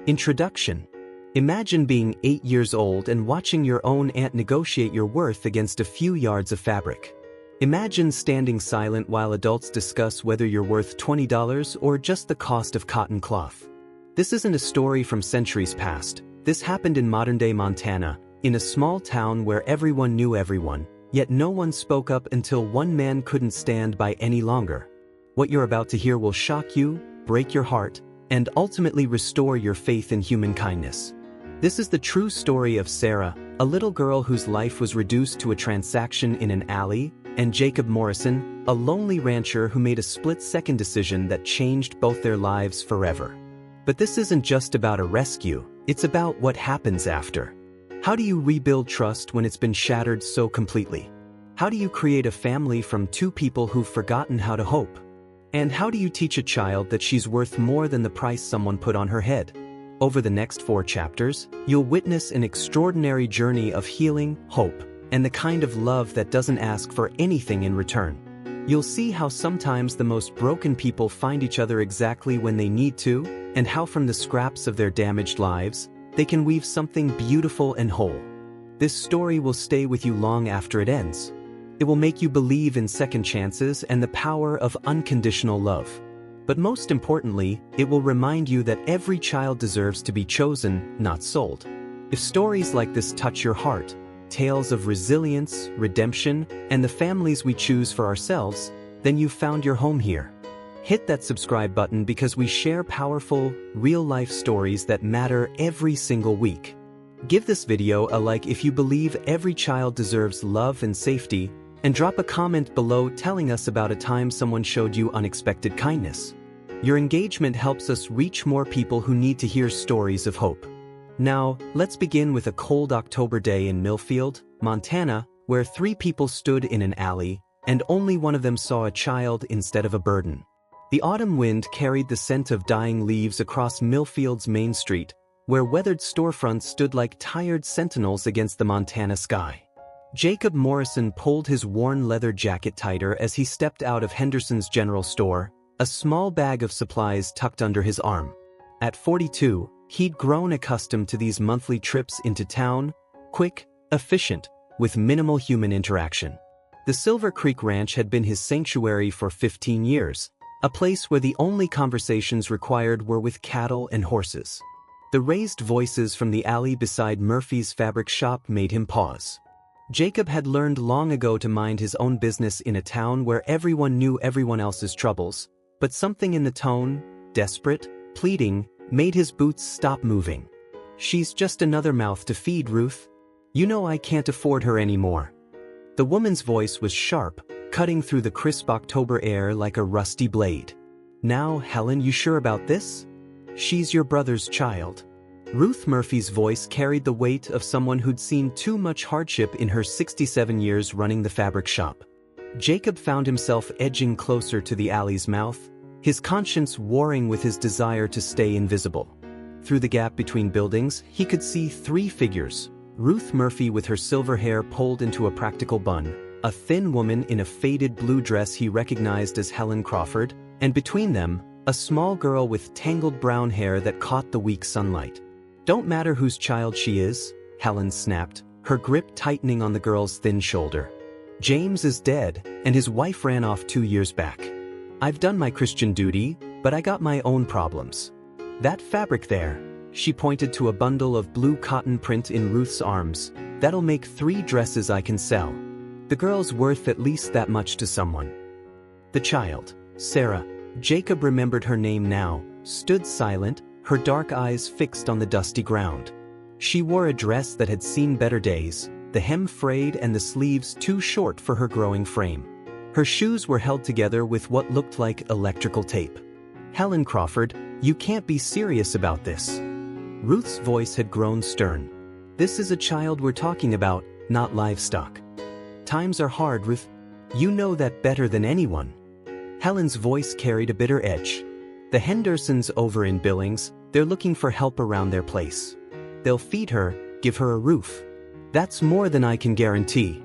Introduction. Imagine being 8 years old and watching your own aunt negotiate your worth against a few yards of fabric. Imagine standing silent while adults discuss whether you're worth $20 or just the cost of cotton cloth. This isn't a story from centuries past. This happened in modern-day Montana, in a small town where everyone knew everyone, yet no one spoke up until one man couldn't stand by any longer. What you're about to hear will shock you, break your heart, and ultimately restore your faith in human kindness. This is the true story of Sarah, a little girl whose life was reduced to a transaction in an alley, and Jacob Morrison, a lonely rancher who made a split-second decision that changed both their lives forever. But this isn't just about a rescue, it's about what happens after. How do you rebuild trust when it's been shattered so completely? How do you create a family from two people who've forgotten how to hope? And how do you teach a child that she's worth more than the price someone put on her head? Over the next 4 chapters, you'll witness an extraordinary journey of healing, hope, and the kind of love that doesn't ask for anything in return. You'll see how sometimes the most broken people find each other exactly when they need to, and how from the scraps of their damaged lives, they can weave something beautiful and whole. This story will stay with you long after it ends. It will make you believe in second chances and the power of unconditional love. But most importantly, it will remind you that every child deserves to be chosen, not sold. If stories like this touch your heart, tales of resilience, redemption, and the families we choose for ourselves, then you've found your home here. Hit that subscribe button because we share powerful, real-life stories that matter every single week. Give this video a like if you believe every child deserves love and safety, and drop a comment below telling us about a time someone showed you unexpected kindness. Your engagement helps us reach more people who need to hear stories of hope. Now, let's begin with a cold October day in Millfield, Montana, where 3 people stood in an alley, and only one of them saw a child instead of a burden. The autumn wind carried the scent of dying leaves across Millfield's main street, where weathered storefronts stood like tired sentinels against the Montana sky. Jacob Morrison pulled his worn leather jacket tighter as he stepped out of Henderson's General Store, a small bag of supplies tucked under his arm. At 42, he'd grown accustomed to these monthly trips into town, quick, efficient, with minimal human interaction. The Silver Creek Ranch had been his sanctuary for 15 years, a place where the only conversations required were with cattle and horses. The raised voices from the alley beside Murphy's fabric shop made him pause. Jacob had learned long ago to mind his own business in a town where everyone knew everyone else's troubles, but something in the tone, desperate, pleading, made his boots stop moving. "She's just another mouth to feed, Ruth. You know I can't afford her anymore." The woman's voice was sharp, cutting through the crisp October air like a rusty blade. "Now, Helen, you sure about this? She's your brother's child." Ruth Murphy's voice carried the weight of someone who'd seen too much hardship in her 67 years running the fabric shop. Jacob found himself edging closer to the alley's mouth, his conscience warring with his desire to stay invisible. Through the gap between buildings, he could see 3 figures: Ruth Murphy with her silver hair pulled into a practical bun, a thin woman in a faded blue dress he recognized as Helen Crawford, and between them, a small girl with tangled brown hair that caught the weak sunlight. "Don't matter whose child she is," Helen snapped, her grip tightening on the girl's thin shoulder. "James is dead, and his wife ran off 2 years back. I've done my Christian duty, but I got my own problems. That fabric there," she pointed to a bundle of blue cotton print in Ruth's arms, "that'll make 3 dresses I can sell. The girl's worth at least that much to someone." The child, Sarah, Jacob remembered her name now, stood silent, her dark eyes fixed on the dusty ground. She wore a dress that had seen better days, the hem frayed and the sleeves too short for her growing frame. Her shoes were held together with what looked like electrical tape. "Helen Crawford, you can't be serious about this." Ruth's voice had grown stern. "This is a child we're talking about, not livestock. Times are hard, Ruth. You know that better than anyone." Helen's voice carried a bitter edge. "The Hendersons over in Billings, they're looking for help around their place. They'll feed her, give her a roof. That's more than I can guarantee."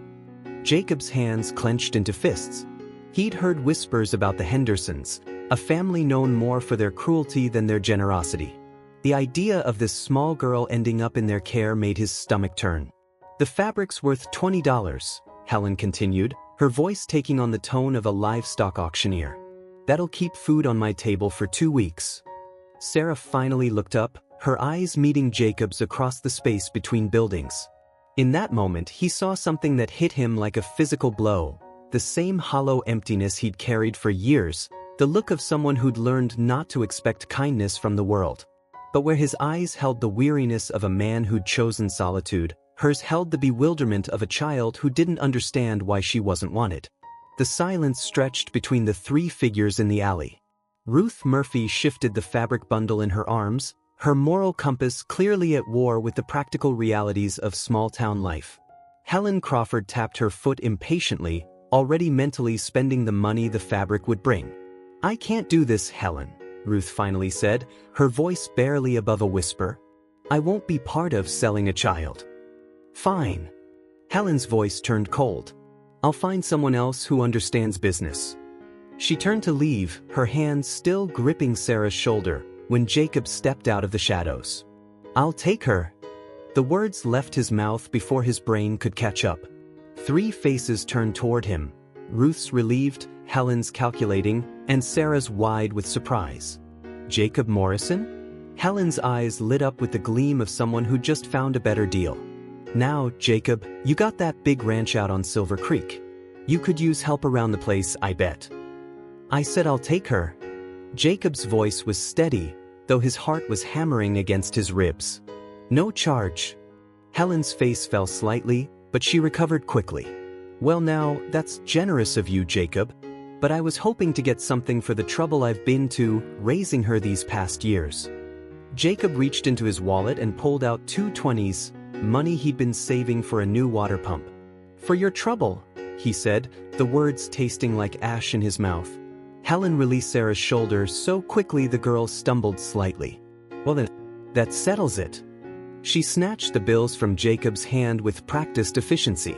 Jacob's hands clenched into fists. He'd heard whispers about the Hendersons, a family known more for their cruelty than their generosity. The idea of this small girl ending up in their care made his stomach turn. "The fabric's worth $20, Helen continued, her voice taking on the tone of a livestock auctioneer. "That'll keep food on my table for 2 weeks." Sarah finally looked up, her eyes meeting Jacob's across the space between buildings. In that moment, he saw something that hit him like a physical blow, the same hollow emptiness he'd carried for years, the look of someone who'd learned not to expect kindness from the world. But where his eyes held the weariness of a man who'd chosen solitude, hers held the bewilderment of a child who didn't understand why she wasn't wanted. The silence stretched between the 3 figures in the alley. Ruth Murphy shifted the fabric bundle in her arms, her moral compass clearly at war with the practical realities of small-town life. Helen Crawford tapped her foot impatiently, already mentally spending the money the fabric would bring. "I can't do this, Helen," Ruth finally said, her voice barely above a whisper. "I won't be part of selling a child." "Fine." Helen's voice turned cold. "I'll find someone else who understands business." She turned to leave, her hands still gripping Sarah's shoulder, when Jacob stepped out of the shadows. "I'll take her." The words left his mouth before his brain could catch up. 3 faces turned toward him, Ruth's relieved, Helen's calculating, and Sarah's wide with surprise. "Jacob Morrison?" Helen's eyes lit up with the gleam of someone who just found a better deal. "Now, Jacob, you got that big ranch out on Silver Creek. You could use help around the place, I bet." "I said I'll take her." Jacob's voice was steady, though his heart was hammering against his ribs. "No charge." Helen's face fell slightly, but she recovered quickly. "Well now, that's generous of you, Jacob. But I was hoping to get something for the trouble I've been to raising her these past years." Jacob reached into his wallet and pulled out 2 20s, money he'd been saving for a new water pump. "For your trouble," he said, the words tasting like ash in his mouth. Helen released Sarah's shoulder so quickly the girl stumbled slightly. "Well then, that settles it." She snatched the bills from Jacob's hand with practiced efficiency.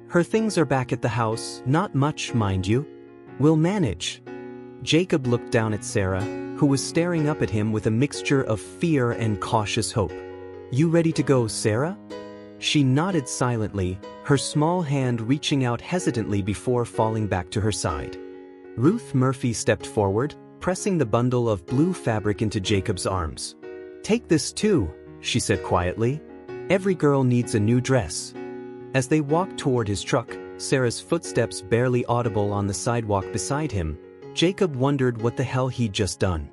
"Her things are back at the house, not much, mind you. We'll manage." Jacob looked down at Sarah, who was staring up at him with a mixture of fear and cautious hope. "You ready to go, Sarah?" She nodded silently, her small hand reaching out hesitantly before falling back to her side. Ruth Murphy stepped forward, pressing the bundle of blue fabric into Jacob's arms. "Take this too," she said quietly. "Every girl needs a new dress." As they walked toward his truck, Sarah's footsteps barely audible on the sidewalk beside him, Jacob wondered what the hell he'd just done.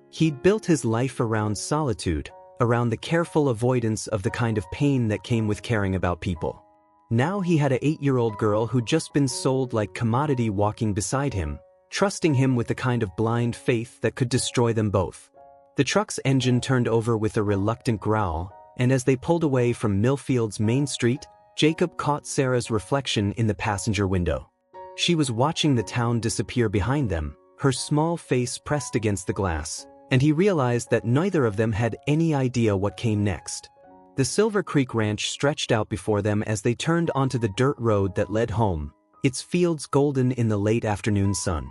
He'd built his life around solitude, around the careful avoidance of the kind of pain that came with caring about people. Now he had an 8-year-old girl who'd just been sold like commodity walking beside him, trusting him with the kind of blind faith that could destroy them both. The truck's engine turned over with a reluctant growl, and as they pulled away from Millfield's main street, Jacob caught Sarah's reflection in the passenger window. She was watching the town disappear behind them, her small face pressed against the glass, and he realized that neither of them had any idea what came next. The Silver Creek Ranch stretched out before them as they turned onto the dirt road that led home, its fields golden in the late afternoon sun.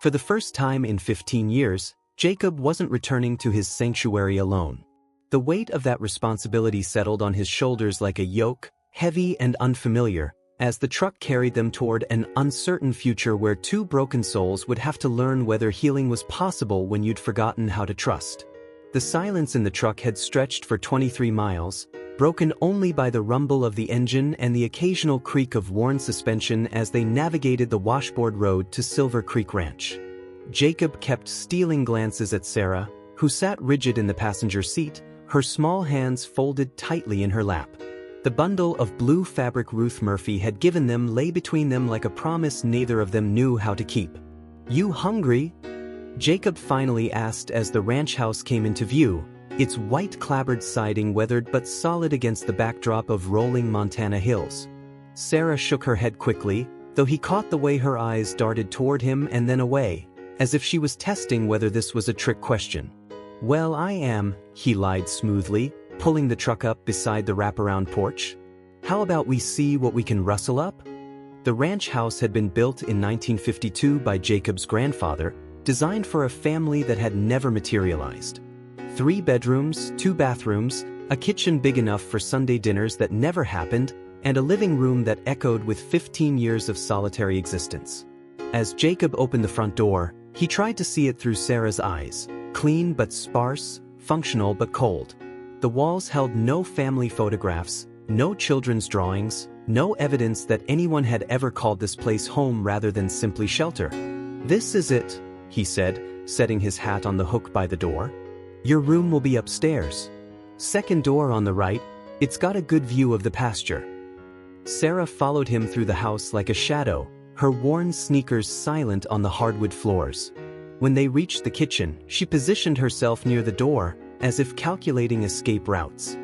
For the first time in 15 years, Jacob wasn't returning to his sanctuary alone. The weight of that responsibility settled on his shoulders like a yoke, heavy and unfamiliar, as the truck carried them toward an uncertain future where 2 broken souls would have to learn whether healing was possible when you'd forgotten how to trust. The silence in the truck had stretched for 23 miles, broken only by the rumble of the engine and the occasional creak of worn suspension as they navigated the washboard road to Silver Creek Ranch. Jacob kept stealing glances at Sarah, who sat rigid in the passenger seat, her small hands folded tightly in her lap. The bundle of blue fabric Ruth Murphy had given them lay between them like a promise neither of them knew how to keep. "You hungry?" Jacob finally asked as the ranch house came into view, its white clapboard siding weathered but solid against the backdrop of rolling Montana hills. Sarah shook her head quickly, though he caught the way her eyes darted toward him and then away, as if she was testing whether this was a trick question. "Well, I am," he lied smoothly, pulling the truck up beside the wraparound porch. "How about we see what we can rustle up?" The ranch house had been built in 1952 by Jacob's grandfather, designed for a family that had never materialized. 3 bedrooms, 2 bathrooms, a kitchen big enough for Sunday dinners that never happened, and a living room that echoed with 15 years of solitary existence. As Jacob opened the front door, he tried to see it through Sarah's eyes, clean but sparse, functional but cold. The walls held no family photographs, no children's drawings, no evidence that anyone had ever called this place home rather than simply shelter. "This is it," he said, setting his hat on the hook by the door. "Your room will be upstairs. Second door on the right, it's got a good view of the pasture." Sarah followed him through the house like a shadow, her worn sneakers silent on the hardwood floors. When they reached the kitchen, she positioned herself near the door, as if calculating escape routes.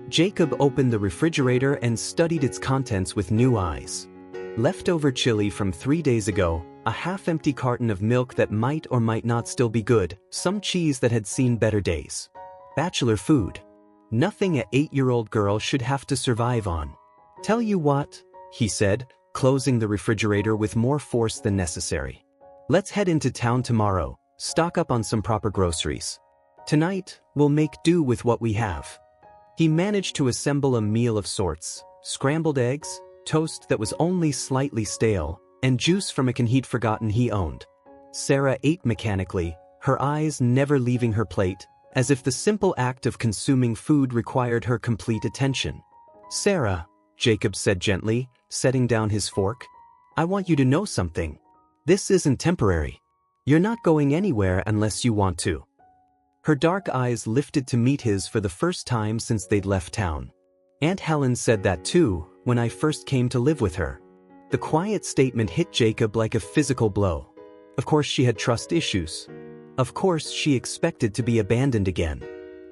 Jacob opened the refrigerator and studied its contents with new eyes. Leftover chili from 3 days ago, a half-empty carton of milk that might or might not still be good, some cheese that had seen better days. Bachelor food. Nothing an 8-year-old girl should have to survive on. "Tell you what," he said, closing the refrigerator with more force than necessary. "Let's head into town tomorrow, stock up on some proper groceries. Tonight, we'll make do with what we have." He managed to assemble a meal of sorts: scrambled eggs, toast that was only slightly stale, and juice from a can he'd forgotten he owned. Sarah ate mechanically, her eyes never leaving her plate, as if the simple act of consuming food required her complete attention. "Sarah," Jacob said gently, setting down his fork, "I want you to know something. This isn't temporary. You're not going anywhere unless you want to." Her dark eyes lifted to meet his for the first time since they'd left town. "Aunt Helen said that too, when I first came to live with her." The quiet statement hit Jacob like a physical blow. Of course she had trust issues. Of course she expected to be abandoned again.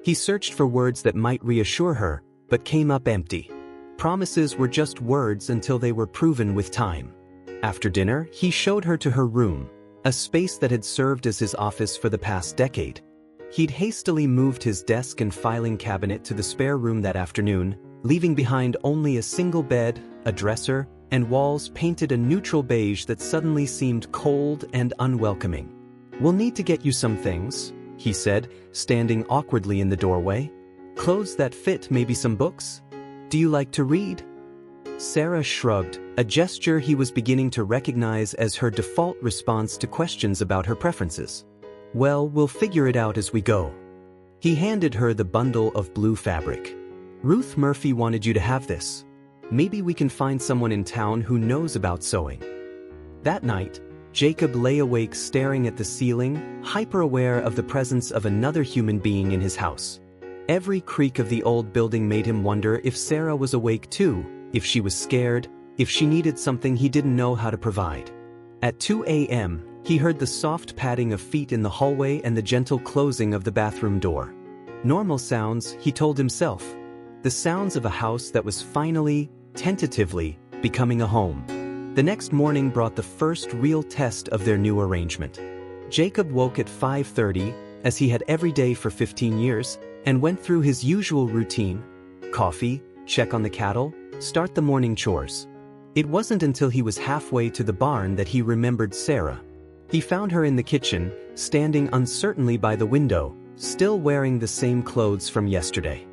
He searched for words that might reassure her, but came up empty. Promises were just words until they were proven with time. After dinner, he showed her to her room, a space that had served as his office for the past decade. He'd hastily moved his desk and filing cabinet to the spare room that afternoon, leaving behind only a single bed, a dresser, and walls painted a neutral beige that suddenly seemed cold and unwelcoming. "We'll need to get you some things," he said, standing awkwardly in the doorway. "Clothes that fit, maybe some books? Do you like to read?" Sarah shrugged, a gesture he was beginning to recognize as her default response to questions about her preferences. "Well, we'll figure it out as we go." He handed her the bundle of blue fabric. "Ruth Murphy wanted you to have this. Maybe we can find someone in town who knows about sewing." That night, Jacob lay awake staring at the ceiling, hyper-aware of the presence of another human being in his house. Every creak of the old building made him wonder if Sarah was awake too, if she was scared, if she needed something he didn't know how to provide. At 2 a.m., he heard the soft padding of feet in the hallway and the gentle closing of the bathroom door. Normal sounds, he told himself. The sounds of a house that was finally, tentatively, becoming a home. The next morning brought the first real test of their new arrangement. Jacob woke at 5:30, as he had every day for 15 years, and went through his usual routine: coffee, check on the cattle, start the morning chores. It wasn't until he was halfway to the barn that he remembered Sarah. He found her in the kitchen, standing uncertainly by the window, still wearing the same clothes from yesterday.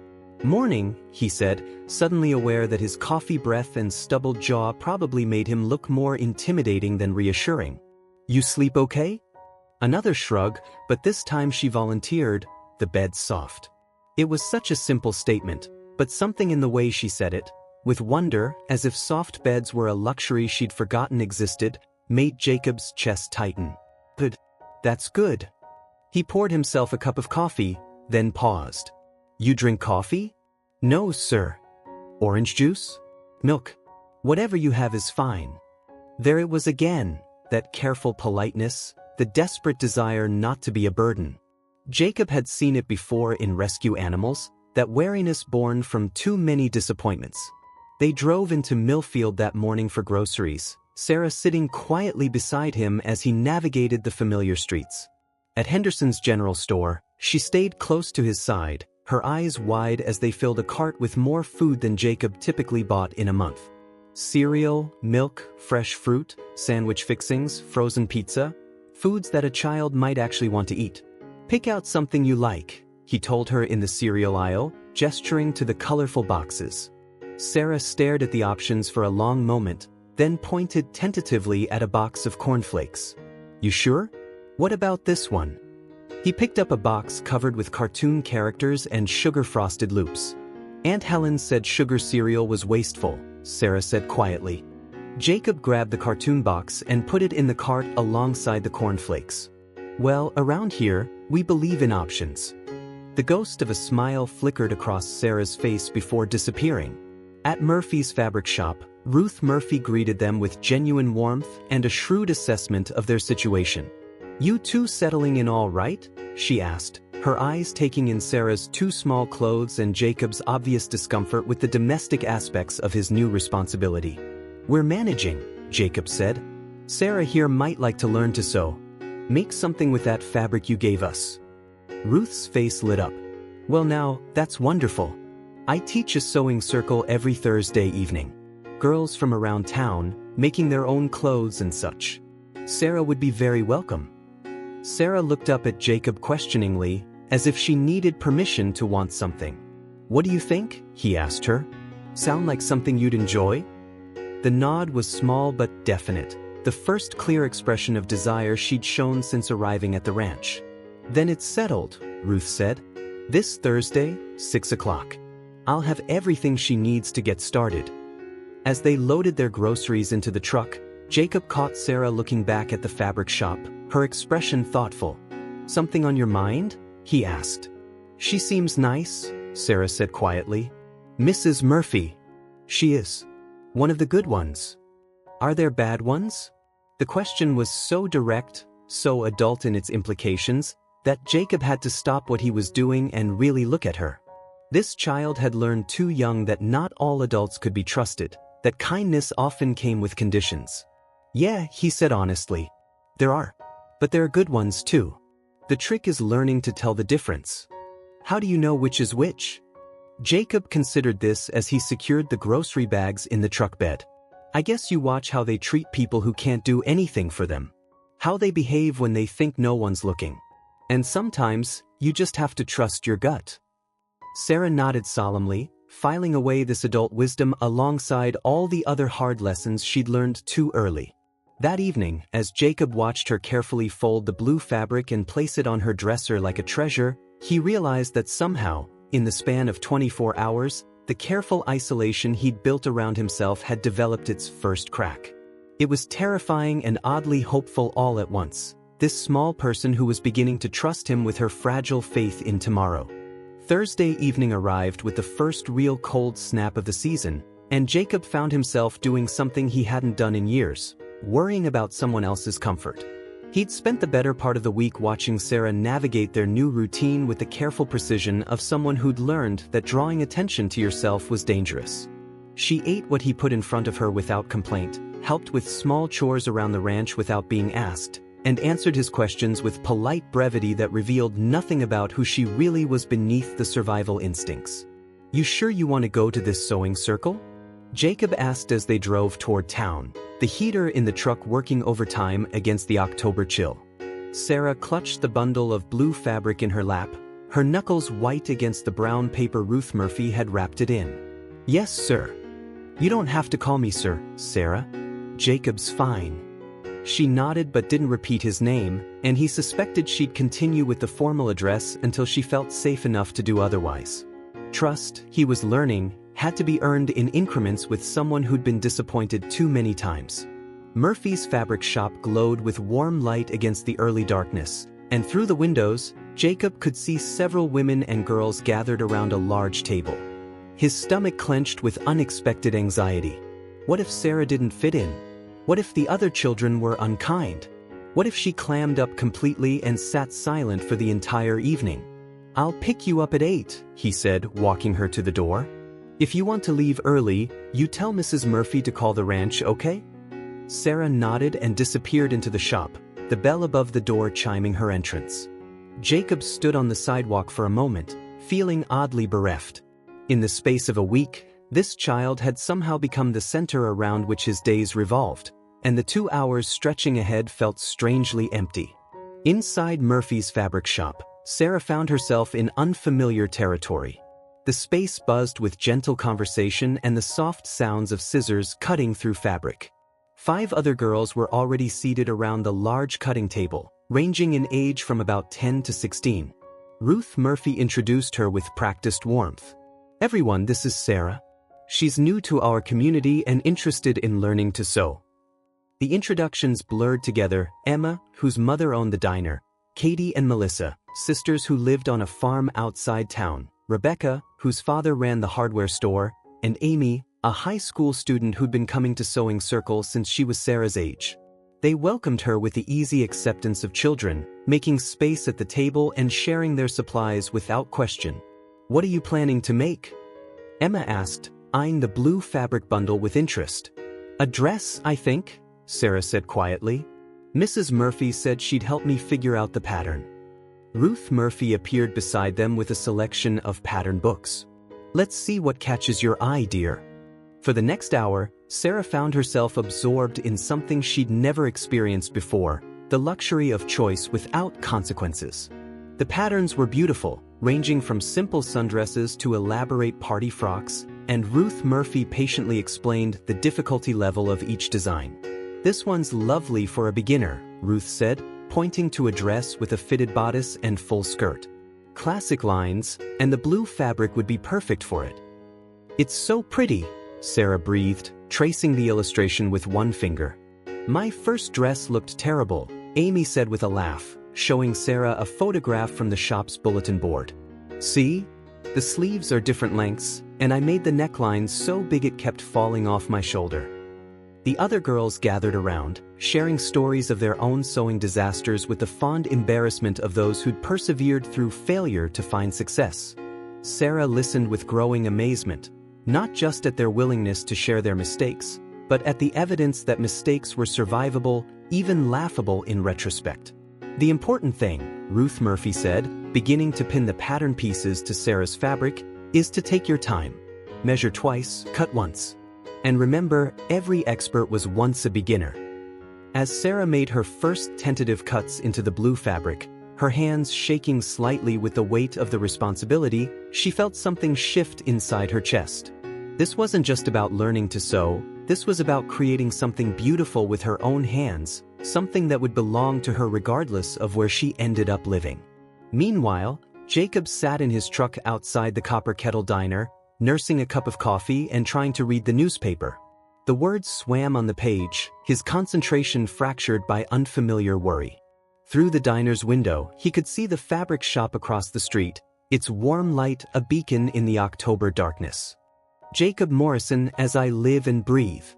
"Morning," he said, suddenly aware that his coffee breath and stubbled jaw probably made him look more intimidating than reassuring. "You sleep okay?" Another shrug, but this time she volunteered, "The bed's soft." It was such a simple statement, but something in the way she said it, with wonder, as if soft beds were a luxury she'd forgotten existed, made Jacob's chest tighten. "Good. That's good." He poured himself a cup of coffee, then paused. "You drink coffee?" "No, sir." "Orange juice? Milk? Whatever you have is fine." There it was again, that careful politeness, the desperate desire not to be a burden. Jacob had seen it before in rescue animals, that wariness born from too many disappointments. They drove into Millfield that morning for groceries, Sarah sitting quietly beside him as he navigated the familiar streets. At Henderson's General Store, she stayed close to his side, her eyes wide as they filled a cart with more food than Jacob typically bought in a month. Cereal, milk, fresh fruit, sandwich fixings, frozen pizza, foods that a child might actually want to eat. "Pick out something you like," he told her in the cereal aisle, gesturing to the colorful boxes. Sarah stared at the options for a long moment, then pointed tentatively at a box of cornflakes. You sure? What about this one? He picked up a box covered with cartoon characters and sugar-frosted loops. Aunt Helen said sugar cereal was wasteful, Sarah said quietly. Jacob grabbed the cartoon box and put it in the cart alongside the cornflakes. Well, around here, we believe in options. The ghost of a smile flickered across Sarah's face before disappearing. At Murphy's fabric shop, Ruth Murphy greeted them with genuine warmth and a shrewd assessment of their situation. You two settling in all right? She asked, her eyes taking in Sarah's too small clothes and Jacob's obvious discomfort with the domestic aspects of his new responsibility. We're managing, Jacob said. Sarah here might like to learn to sew. Make something with that fabric you gave us. Ruth's face lit up. Well now, that's wonderful. I teach a sewing circle every Thursday evening. Girls from around town, making their own clothes and such. Sarah would be very welcome. Sarah looked up at Jacob questioningly, as if she needed permission to want something. What do you think? He asked her. Sound like something you'd enjoy? The nod was small but definite, the first clear expression of desire she'd shown since arriving at the ranch. Then it's settled, Ruth said. This Thursday, 6 o'clock. I'll have everything she needs to get started. As they loaded their groceries into the truck, Jacob caught Sarah looking back at the fabric shop, her expression thoughtful. Something on your mind? He asked. She seems nice, Sarah said quietly. Mrs. Murphy. She is. One of the good ones. Are there bad ones? The question was so direct, so adult in its implications, that Jacob had to stop what he was doing and really look at her. This child had learned too young that not all adults could be trusted, that kindness often came with conditions. Yeah, he said honestly. There are. But there are good ones too. The trick is learning to tell the difference. How do you know which is which? Jacob considered this as he secured the grocery bags in the truck bed. I guess you watch how they treat people who can't do anything for them. How they behave when they think no one's looking. And sometimes, you just have to trust your gut. Sarah nodded solemnly, filing away this adult wisdom alongside all the other hard lessons she'd learned too early. That evening, as Jacob watched her carefully fold the blue fabric and place it on her dresser like a treasure, he realized that somehow, in the span of 24 hours, the careful isolation he'd built around himself had developed its first crack. It was terrifying and oddly hopeful all at once, this small person who was beginning to trust him with her fragile faith in tomorrow. Thursday evening arrived with the first real cold snap of the season, and Jacob found himself doing something he hadn't done in years, worrying about someone else's comfort. He'd spent the better part of the week watching Sarah navigate their new routine with the careful precision of someone who'd learned that drawing attention to yourself was dangerous. She ate what he put in front of her without complaint, helped with small chores around the ranch without being asked, and answered his questions with polite brevity that revealed nothing about who she really was beneath the survival instincts. You sure you want to go to this sewing circle? Jacob asked as they drove toward town, the heater in the truck working overtime against the October chill. Sarah clutched the bundle of blue fabric in her lap, her knuckles white against the brown paper Ruth Murphy had wrapped it in. Yes, sir. You don't have to call me sir, Sarah. Jacob's fine. She nodded but didn't repeat his name, and he suspected she'd continue with the formal address until she felt safe enough to do otherwise. Trust, he was learning, had to be earned in increments with someone who'd been disappointed too many times. Murphy's fabric shop glowed with warm light against the early darkness, and through the windows, Jacob could see several women and girls gathered around a large table. His stomach clenched with unexpected anxiety. What if Sarah didn't fit in? What if the other children were unkind? What if she clammed up completely and sat silent for the entire evening? I'll pick you up at 8, he said, walking her to the door. If you want to leave early, you tell Mrs. Murphy to call the ranch, okay? Sarah nodded and disappeared into the shop, the bell above the door chiming her entrance. Jacob stood on the sidewalk for a moment, feeling oddly bereft. In the space of a week, this child had somehow become the center around which his days revolved, and the 2 hours stretching ahead felt strangely empty. Inside Murphy's fabric shop, Sarah found herself in unfamiliar territory. The space buzzed with gentle conversation and the soft sounds of scissors cutting through fabric. 5 other girls were already seated around the large cutting table, ranging in age from about 10 to 16. Ruth Murphy introduced her with practiced warmth. "Everyone, this is Sarah. She's new to our community and interested in learning to sew." The introductions blurred together: Emma, whose mother owned the diner; Katie and Melissa, sisters who lived on a farm outside town; Rebecca, whose father ran the hardware store; and Amy, a high school student who'd been coming to Sewing Circle since she was Sarah's age. They welcomed her with the easy acceptance of children, making space at the table and sharing their supplies without question. "What are you planning to make?" Emma asked, eyeing the blue fabric bundle with interest. "A dress, I think," Sarah said quietly. "Mrs. Murphy said she'd help me figure out the pattern." Ruth Murphy appeared beside them with a selection of pattern books. "Let's see what catches your eye, dear." For the next hour, Sarah found herself absorbed in something she'd never experienced before: the luxury of choice without consequences. The patterns were beautiful, ranging from simple sundresses to elaborate party frocks, and Ruth Murphy patiently explained the difficulty level of each design. "This one's lovely for a beginner," Ruth said, pointing to a dress with a fitted bodice and full skirt. "Classic lines, and the blue fabric would be perfect for it." "It's so pretty," Sarah breathed, tracing the illustration with one finger. "My first dress looked terrible," Amy said with a laugh, showing Sarah a photograph from the shop's bulletin board. "See? The sleeves are different lengths, and I made the neckline so big it kept falling off my shoulder." The other girls gathered around, sharing stories of their own sewing disasters with the fond embarrassment of those who'd persevered through failure to find success. Sarah listened with growing amazement, not just at their willingness to share their mistakes, but at the evidence that mistakes were survivable, even laughable in retrospect. "The important thing," Ruth Murphy said, beginning to pin the pattern pieces to Sarah's fabric, "is to take your time. Measure twice, cut once. And remember, every expert was once a beginner." As Sarah made her first tentative cuts into the blue fabric, her hands shaking slightly with the weight of the responsibility, she felt something shift inside her chest. This wasn't just about learning to sew, this was about creating something beautiful with her own hands, something that would belong to her regardless of where she ended up living. Meanwhile, Jacob sat in his truck outside the Copper Kettle Diner, nursing a cup of coffee and trying to read the newspaper. The words swam on the page, his concentration fractured by unfamiliar worry. Through the diner's window, he could see the fabric shop across the street, its warm light a beacon in the October darkness. "Jacob Morrison, as I live and breathe."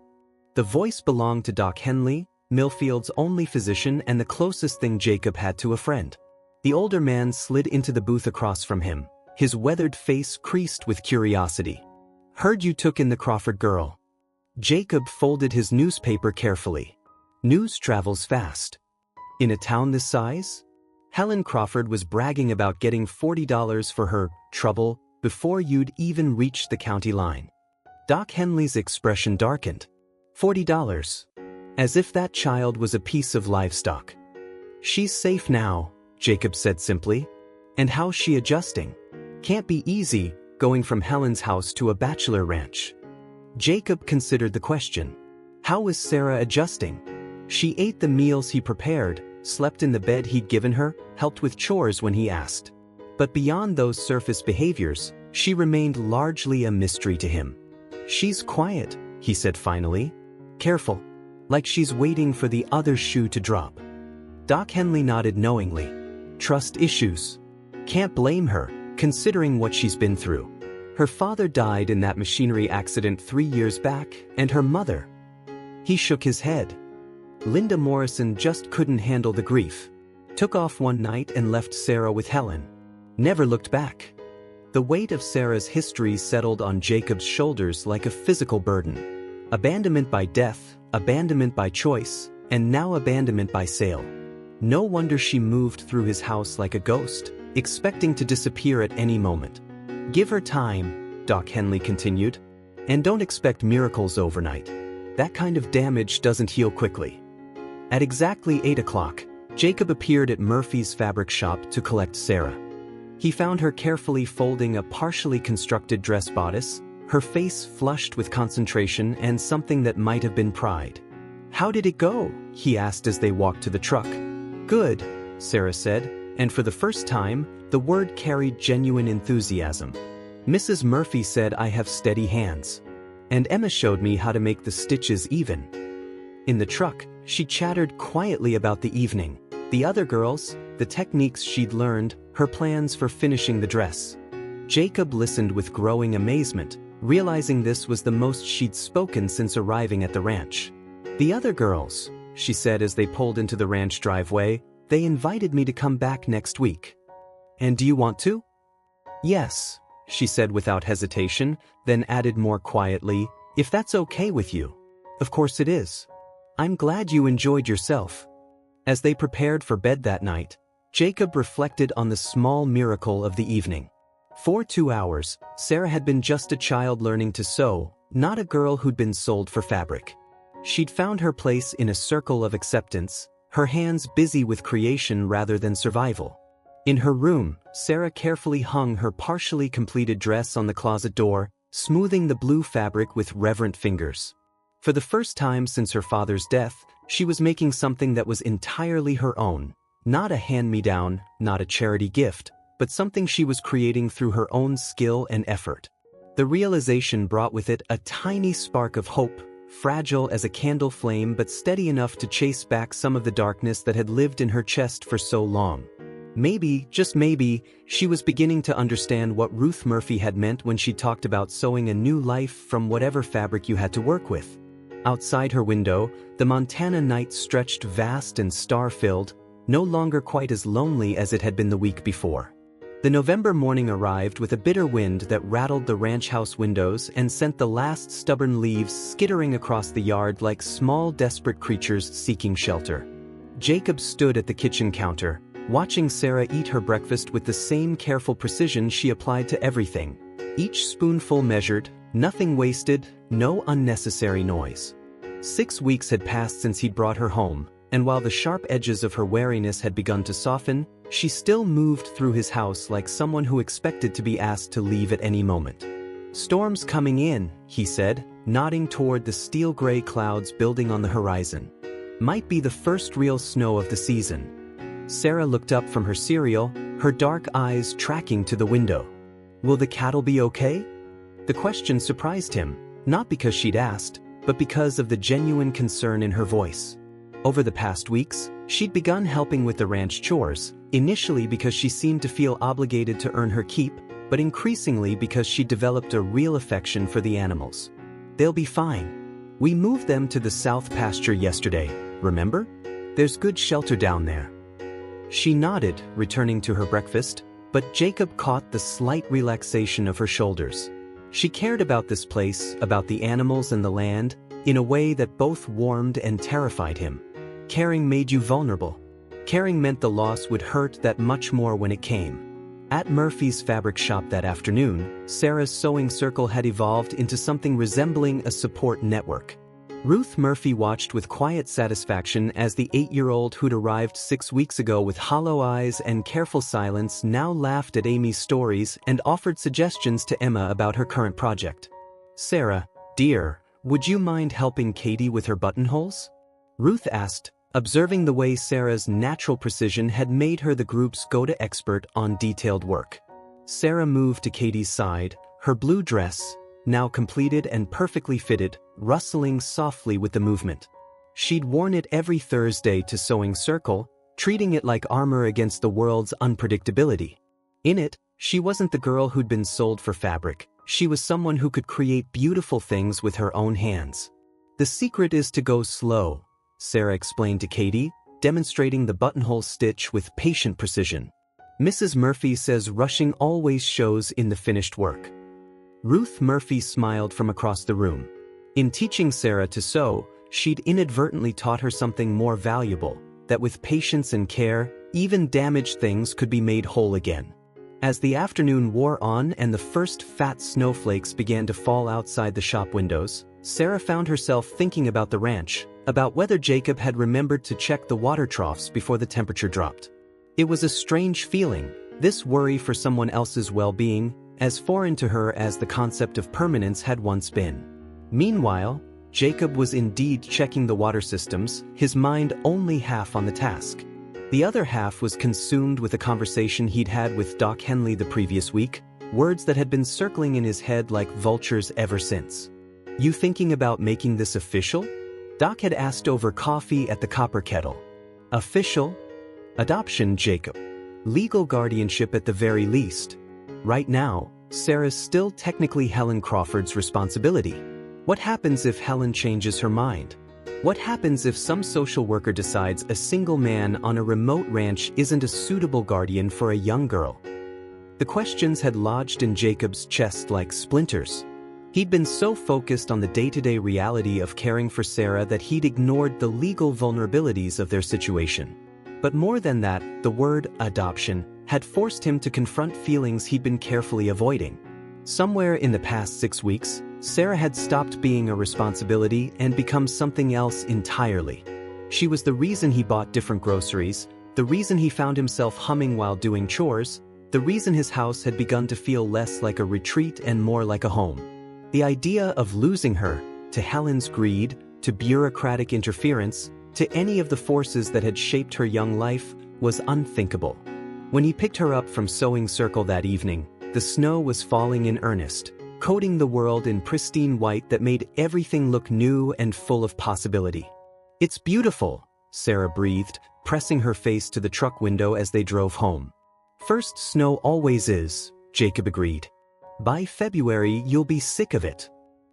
The voice belonged to Doc Henley, Millfield's only physician and the closest thing Jacob had to a friend. The older man slid into the booth across from him, his weathered face creased with curiosity. "Heard you took in the Crawford girl." Jacob folded his newspaper carefully. News travels fast. In a town this size? Helen Crawford was bragging about getting $40 for her trouble before you'd even reached the county line. Doc Henley's expression darkened. $40. As if that child was a piece of livestock. "She's safe now," Jacob said simply. "And how's she adjusting? Can't be easy, going from Helen's house to a bachelor ranch." Jacob considered the question. How was Sarah adjusting? She ate the meals he prepared, slept in the bed he'd given her, helped with chores when he asked. But beyond those surface behaviors, she remained largely a mystery to him. "She's quiet," he said finally. "Careful. Like she's waiting for the other shoe to drop." Doc Henley nodded knowingly. "Trust issues. Can't blame her, considering what she's been through. Her father died in that machinery accident 3 years back, and her mother." He shook his head. "Linda Morrison just couldn't handle the grief. Took off one night and left Sarah with Helen. Never looked back." The weight of Sarah's history settled on Jacob's shoulders like a physical burden. Abandonment by death, abandonment by choice, and now abandonment by sale. No wonder she moved through his house like a ghost, expecting to disappear at any moment. "Give her time," Doc Henley continued. "And don't expect miracles overnight. That kind of damage doesn't heal quickly." At exactly 8 o'clock, Jacob appeared at Murphy's fabric shop to collect Sarah. He found her carefully folding a partially constructed dress bodice, her face flushed with concentration and something that might have been pride. "How did it go?" he asked as they walked to the truck. "Good," Sarah said, and for the first time, the word carried genuine enthusiasm. "Mrs. Murphy said I have steady hands. And Emma showed me how to make the stitches even." In the truck, she chattered quietly about the evening, the other girls, the techniques she'd learned, her plans for finishing the dress. Jacob listened with growing amazement, realizing this was the most she'd spoken since arriving at the ranch. "The other girls," she said as they pulled into the ranch driveway, "they invited me to come back next week." "And do you want to?" "Yes," she said without hesitation, then added more quietly, "if that's okay with you." "Of course it is. I'm glad you enjoyed yourself." As they prepared for bed that night, Jacob reflected on the small miracle of the evening. For 2 hours, Sarah had been just a child learning to sew, not a girl who'd been sold for fabric. She'd found her place in a circle of acceptance, her hands busy with creation rather than survival. In her room, Sarah carefully hung her partially completed dress on the closet door, smoothing the blue fabric with reverent fingers. For the first time since her father's death, she was making something that was entirely her own, not a hand-me-down, not a charity gift, but something she was creating through her own skill and effort. The realization brought with it a tiny spark of hope, fragile as a candle flame but steady enough to chase back some of the darkness that had lived in her chest for so long. Maybe, just maybe, she was beginning to understand what Ruth Murphy had meant when she talked about sewing a new life from whatever fabric you had to work with. Outside her window, the Montana night stretched vast and star-filled, no longer quite as lonely as it had been the week before. The November morning arrived with a bitter wind that rattled the ranch house windows and sent the last stubborn leaves skittering across the yard like small desperate creatures seeking shelter. Jacob stood at the kitchen counter, watching Sarah eat her breakfast with the same careful precision she applied to everything. Each spoonful measured, nothing wasted, no unnecessary noise. 6 weeks had passed since he'd brought her home, and while the sharp edges of her wariness had begun to soften, she still moved through his house like someone who expected to be asked to leave at any moment. "Storm's coming in," he said, nodding toward the steel-gray clouds building on the horizon. "Might be the first real snow of the season." Sarah looked up from her cereal, her dark eyes tracking to the window. "Will the cattle be okay?" The question surprised him, not because she'd asked, but because of the genuine concern in her voice. Over the past weeks, she'd begun helping with the ranch chores, initially because she seemed to feel obligated to earn her keep, but increasingly because she developed a real affection for the animals. "They'll be fine. We moved them to the south pasture yesterday, remember? There's good shelter down there." She nodded, returning to her breakfast, but Jacob caught the slight relaxation of her shoulders. She cared about this place, about the animals and the land, in a way that both warmed and terrified him. Caring made you vulnerable. Caring meant the loss would hurt that much more when it came. At Murphy's fabric shop that afternoon, Sarah's sewing circle had evolved into something resembling a support network. Ruth Murphy watched with quiet satisfaction as the 8-year-old who'd arrived 6 weeks ago with hollow eyes and careful silence now laughed at Amy's stories and offered suggestions to Emma about her current project. "Sarah, dear, would you mind helping Katie with her buttonholes?" Ruth asked, observing the way Sarah's natural precision had made her the group's go-to expert on detailed work. Sarah moved to Katie's side, her blue dress, now completed and perfectly fitted, rustling softly with the movement. She'd worn it every Thursday to Sewing Circle, treating it like armor against the world's unpredictability. In it, she wasn't the girl who'd been sold for fabric, she was someone who could create beautiful things with her own hands. "The secret is to go slow," Sarah explained to Katie, demonstrating the buttonhole stitch with patient precision. "Mrs. Murphy says rushing always shows in the finished work." Ruth Murphy smiled from across the room. In teaching Sarah to sew, she'd inadvertently taught her something more valuable, that with patience and care, even damaged things could be made whole again. As the afternoon wore on and the first fat snowflakes began to fall outside the shop windows, Sarah found herself thinking about the ranch, about whether Jacob had remembered to check the water troughs before the temperature dropped. It was a strange feeling, this worry for someone else's well-being, as foreign to her as the concept of permanence had once been. Meanwhile, Jacob was indeed checking the water systems, his mind only half on the task. The other half was consumed with a conversation he'd had with Doc Henley the previous week, words that had been circling in his head like vultures ever since. "You thinking about making this official?" Doc had asked over coffee at the Copper Kettle. "Official? Adoption, Jacob. Legal guardianship at the very least. Right now, Sarah's still technically Helen Crawford's responsibility. What happens if Helen changes her mind? What happens if some social worker decides a single man on a remote ranch isn't a suitable guardian for a young girl?" The questions had lodged in Jacob's chest like splinters. He'd been so focused on the day-to-day reality of caring for Sarah that he'd ignored the legal vulnerabilities of their situation. But more than that, the word adoption had forced him to confront feelings he'd been carefully avoiding. Somewhere in the past 6 weeks, Sarah had stopped being a responsibility and become something else entirely. She was the reason he bought different groceries, the reason he found himself humming while doing chores, the reason his house had begun to feel less like a retreat and more like a home. The idea of losing her, to Helen's greed, to bureaucratic interference, to any of the forces that had shaped her young life, was unthinkable. When he picked her up from Sewing Circle that evening, the snow was falling in earnest, coating the world in pristine white that made everything look new and full of possibility. "It's beautiful," Sarah breathed, pressing her face to the truck window as they drove home. "First snow always is," Jacob agreed. "By February you'll be sick of it."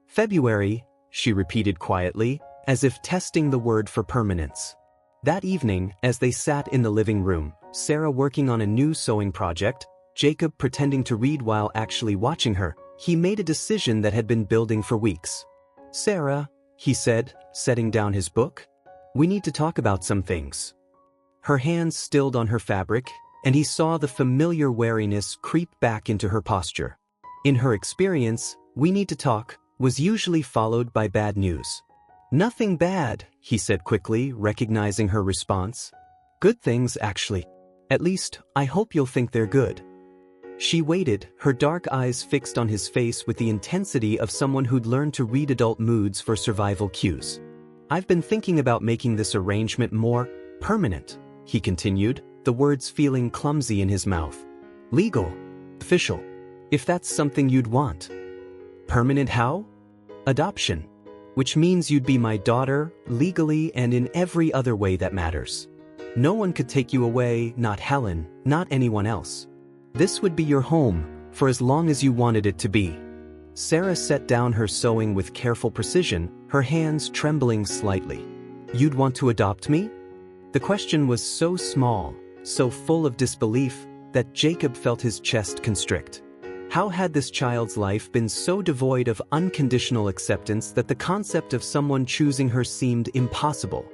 "February," she repeated quietly, as if testing the word for permanence. That evening, as they sat in the living room, Sarah working on a new sewing project, Jacob pretending to read while actually watching her, he made a decision that had been building for weeks. "Sarah," he said, setting down his book, "we need to talk about some things." Her hands stilled on her fabric, and he saw the familiar wariness creep back into her posture. In her experience, "we need to talk," was usually followed by bad news. "Nothing bad," he said quickly, recognizing her response. "Good things, actually. At least, I hope you'll think they're good." She waited, her dark eyes fixed on his face with the intensity of someone who'd learned to read adult moods for survival cues. "I've been thinking about making this arrangement more permanent," he continued, the words feeling clumsy in his mouth. "Legal. Official. If that's something you'd want." "Permanent how?" "Adoption. Which means you'd be my daughter, legally and in every other way that matters. No one could take you away, not Helen, not anyone else. This would be your home, for as long as you wanted it to be." Sarah set down her sewing with careful precision, her hands trembling slightly. "You'd want to adopt me?" The question was so small, so full of disbelief, that Jacob felt his chest constrict. How had this child's life been so devoid of unconditional acceptance that the concept of someone choosing her seemed impossible?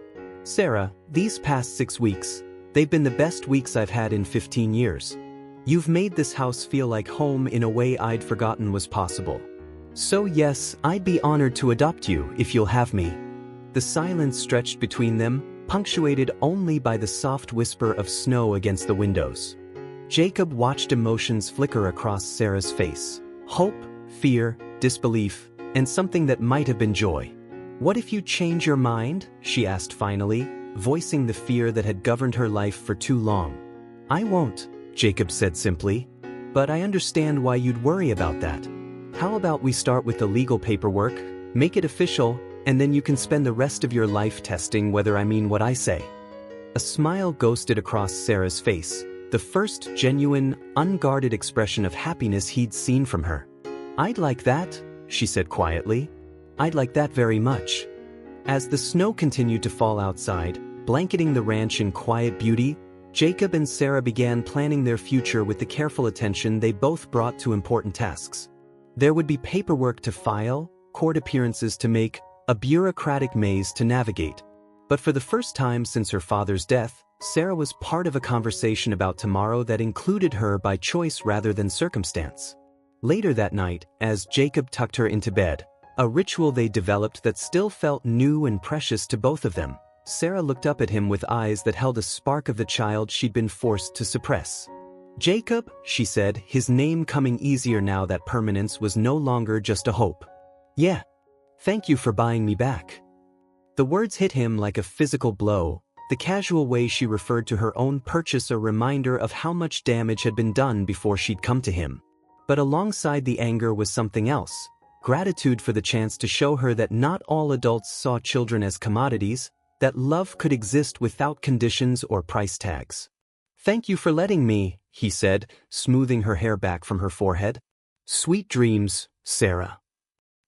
"Sarah, these past 6 weeks, they've been the best weeks I've had in 15 years. You've made this house feel like home in a way I'd forgotten was possible. So yes, I'd be honored to adopt you if you'll have me." The silence stretched between them, punctuated only by the soft whisper of snow against the windows. Jacob watched emotions flicker across Sarah's face. Hope, fear, disbelief, and something that might have been joy. "What if you change your mind?" she asked finally, voicing the fear that had governed her life for too long. "I won't," Jacob said simply. "But I understand why you'd worry about that. How about we start with the legal paperwork, make it official, and then you can spend the rest of your life testing whether I mean what I say." A smile ghosted across Sarah's face, the first genuine, unguarded expression of happiness he'd seen from her. "I'd like that," she said quietly. "I'd like that very much." As the snow continued to fall outside, blanketing the ranch in quiet beauty, Jacob and Sarah began planning their future with the careful attention they both brought to important tasks. There would be paperwork to file, court appearances to make, a bureaucratic maze to navigate. But for the first time since her father's death, Sarah was part of a conversation about tomorrow that included her by choice rather than circumstance. Later that night, as Jacob tucked her into bed, a ritual they developed that still felt new and precious to both of them. Sarah looked up at him with eyes that held a spark of the child she'd been forced to suppress. "Jacob," she said, his name coming easier now that permanence was no longer just a hope. "Yeah. Thank you for buying me back." The words hit him like a physical blow, the casual way she referred to her own purchase a reminder of how much damage had been done before she'd come to him. But alongside the anger was something else, gratitude for the chance to show her that not all adults saw children as commodities, that love could exist without conditions or price tags. "Thank you for letting me," he said, smoothing her hair back from her forehead. "Sweet dreams, Sarah."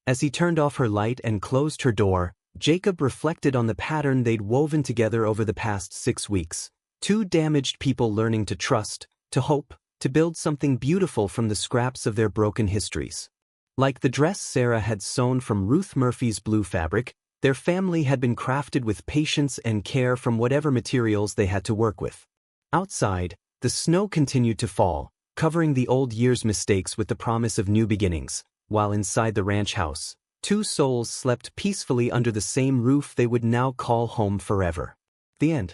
As he turned off her light and closed her door, Jacob reflected on the pattern they'd woven together over the past 6 weeks. Two damaged people learning to trust, to hope, to build something beautiful from the scraps of their broken histories. Like the dress Sarah had sewn from Ruth Murphy's blue fabric, their family had been crafted with patience and care from whatever materials they had to work with. Outside, the snow continued to fall, covering the old year's mistakes with the promise of new beginnings, while inside the ranch house, two souls slept peacefully under the same roof they would now call home forever. The end.